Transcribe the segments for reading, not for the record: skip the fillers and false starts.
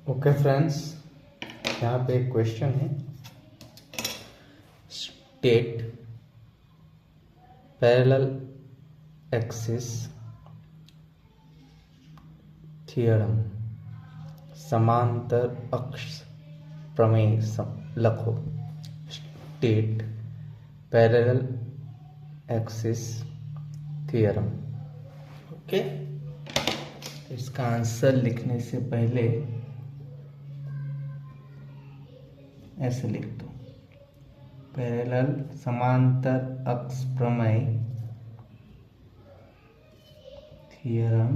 Okay friends, यहाँ पे एक क्वेश्चन है। स्टेट पैरेलल एक्सिस थियरम, समांतर अक्ष प्रमेय लिखो। State parallel axis theorem. Okay, इसका आंसर लिखने से पहले ऐसे लिख दो, पैरेलल समांतर अक्ष प्रमेय theorem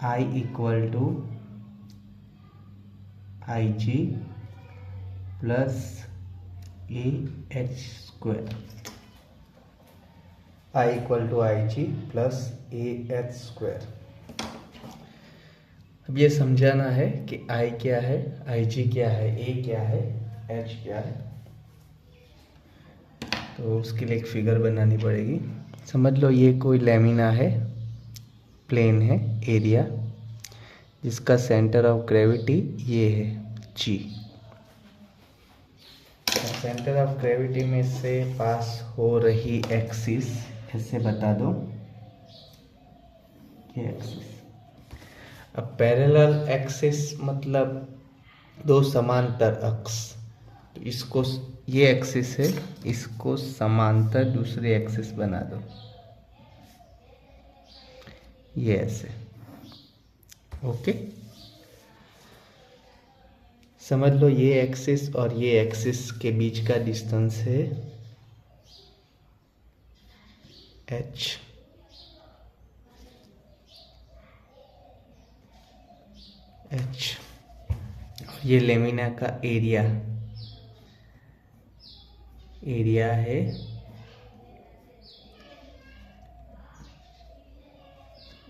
I equal to IG plus AH square. I equal to IG plus AH square. अब ये समझाना है कि I क्या है, IG क्या है, A क्या है, H क्या है। तो उसके लिए एक फिगर बनानी पड़ेगी। समझ लो ये कोई लैमिना है, प्लेन है, एरिया जिसका सेंटर ऑफ ग्रेविटी ये है G। सेंटर ऑफ ग्रेविटी में से पास हो रही एक्सिस ऐसे बता दो, ये एक्सिस। अब पैरेलल एक्सिस मतलब दो समांतर अक्ष। तो इसको, ये एक्सिस है, इसको समांतर दूसरी एक्सिस बना दो, ये ऐसे। ओके, समझ लो ये एक्सिस और ये एक्सिस के बीच का डिस्टेंस है h। और ये लेमिना का एरिया है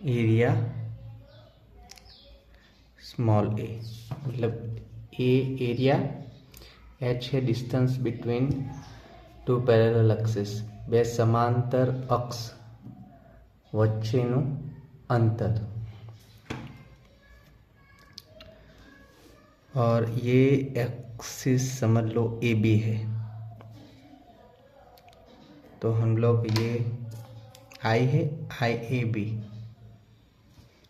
एरिया स्मॉल a, मतलब a एरिया, h है distance between two parallel axis, બે સમાંતર અક્ષ વચ્ચેનું અંતર। और ये एक्सिस समझ लो AB है, तो हम लोग ये I है, IAB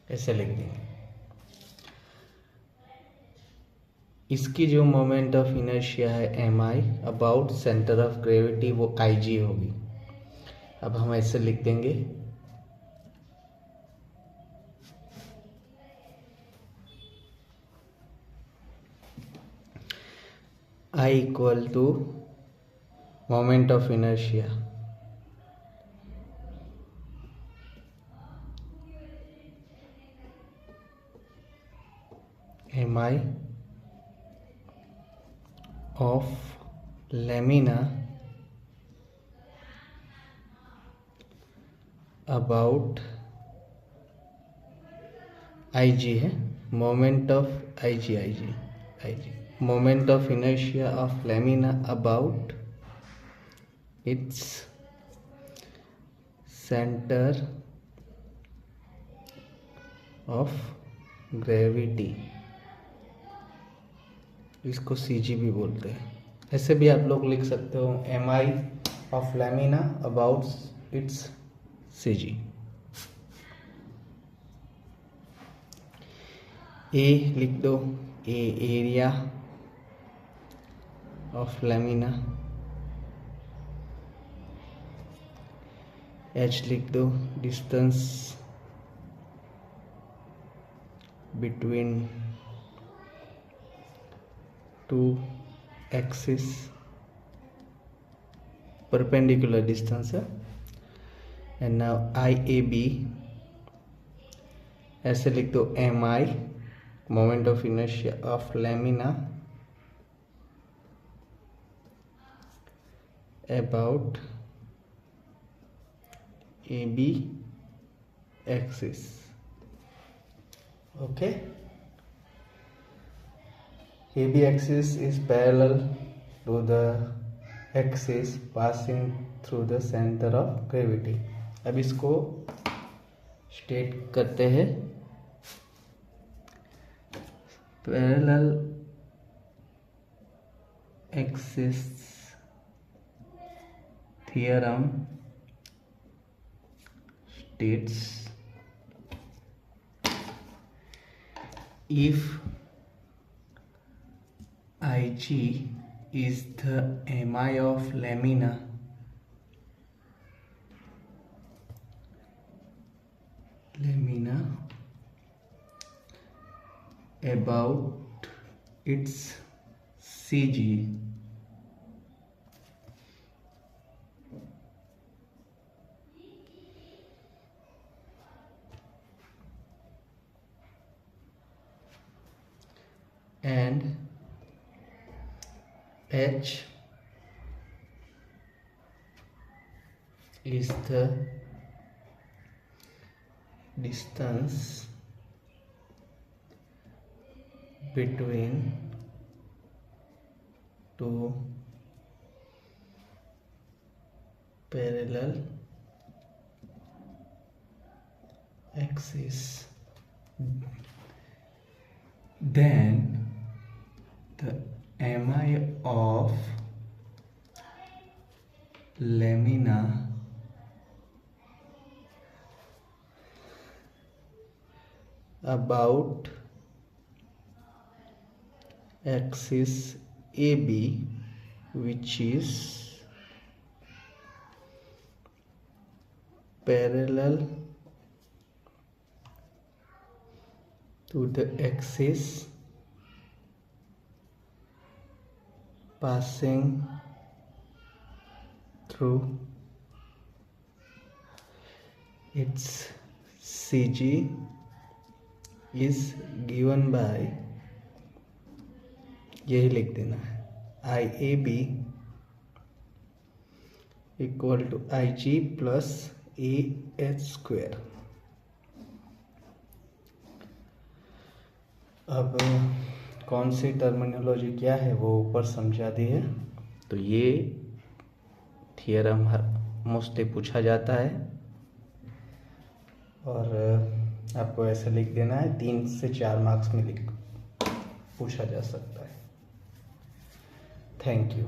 ऐसे लिख देंगे। इसकी जो मोमेंट ऑफ इनर्शिया है MI about centre of gravity वो IG होगी। अब हम ऐसे लिख देंगे, I equal to moment of inertia MI of lamina about IG है, moment of IG moment of inertia of lamina about its centre of gravity, इसको CG भी बोलते हैं। ऐसे भी आप लोग लिख सकते हो, MI of lamina about it's CG। A लिख दो, A area of lamina, H लिख दो distance between two axis, perpendicular distance है। एंड नाउ IAB ऐसे लिख दो, MI moment of inertia of lamina about AB axis. Okay, AB axis is parallel to the axis passing through the center of gravity। अब इसको state करते हैं parallel axis theorem states if Ig is the mi of lamina about its Cg, and H is the distance between two parallel axes, then the mi of lamina about axis AB, which is parallel to the axis passing through its CG, is given by, यही लिख देना है, IAB equal to IG plus AH square. अब कौन सी terminology क्या है वो ऊपर समझा दी है। तो ये थियरम मोस्टली पूछा जाता है और आपको ऐसे लिख देना है, 3 से 4 मार्क्स में पूछा जा सकता है। Thank you.